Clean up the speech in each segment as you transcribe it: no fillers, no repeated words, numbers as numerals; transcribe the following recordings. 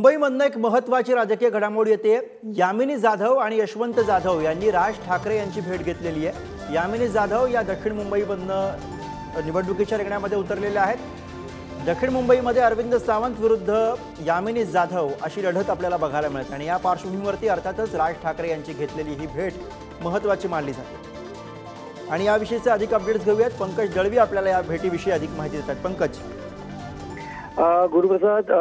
मुंबईमधनं एक महत्त्वाची राजकीय घडामोड येते। यामिनी जाधव आणि यशवंत जाधव यांनी राज ठाकरे यांची भेट घेतलेली आहे। यामिनी जाधव या दक्षिण मुंबईमधनं निवडणुकीच्या रिंगणामध्ये उतरलेल्या आहेत। दक्षिण मुंबईमध्ये अरविंद सावंत विरुद्ध यामिनी जाधव अशी लढत आपल्याला बघायला मिळते आणि या पार्श्वभूमीवरती अर्थातच राज ठाकरे यांची घेतलेली ही भेट महत्त्वाची मानली जाते। आणि याविषयीचे अधिक अपडेट्स घेऊयात। पंकज दळवी आपल्याला या भेटीविषयी अधिक माहिती देतात। पंकज, गुरुप्रसाद,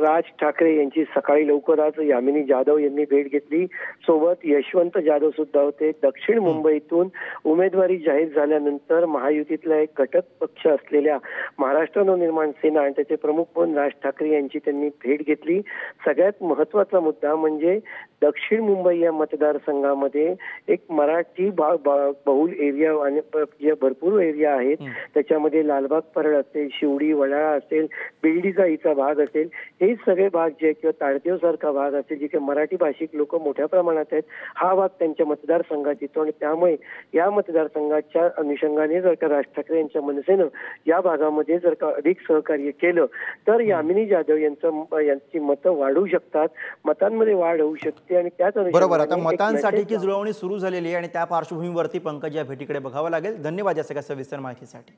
राज ठाकरे यांची सकाळी लवकरच यामिनी जाधव यांनी भेट घेतली। सोबत यशवंत जाधव सुद्धा होते। दक्षिण मुंबईतून उमेदवारी जाहीर झाल्यानंतर महायुतीतला एक घटक पक्ष असलेल्या महाराष्ट्र नवनिर्माण सेना आणि त्याचे प्रमुख म्हणून राज ठाकरे यांची त्यांनी भेट घेतली। सगळ्यात महत्त्वाचा मुद्दा म्हणजे दक्षिण मुंबई या मतदारसंघामध्ये एक मराठी बहुल एरिया आणि जे भरपूर एरिया आहेत त्याच्यामध्ये लालबाग परळ असेल, शिवडी वडाळा असेल, बिल्डीचा हिचा भाग असेल, हे सगळे भाग जे किंवा ताडदेव सारखा भाग असेल जिथे मराठी भाषिक लोक मोठ्या प्रमाणात आहेत, हा भाग त्यांच्या मतदारसंघात येतो आणि त्यामुळे या मतदारसंघाच्या अनुषंगाने जर का राज ठाकरे यांच्या मनसेनं या भागामध्ये जर का अधिक सहकार्य केलं तर यामिनी जाधव यांची मतं वाढू शकतात, मतांमध्ये वाढ होऊ शकते आणि त्याच बरोबर। आता मतांसाठी की जुळवणी सुरू झालेली आहे आणि त्या पार्श्वभूमीवरती पंकज या भेटीकडे बघावं लागेल। धन्यवाद या सगळ्या सविस्तर माहितीसाठी।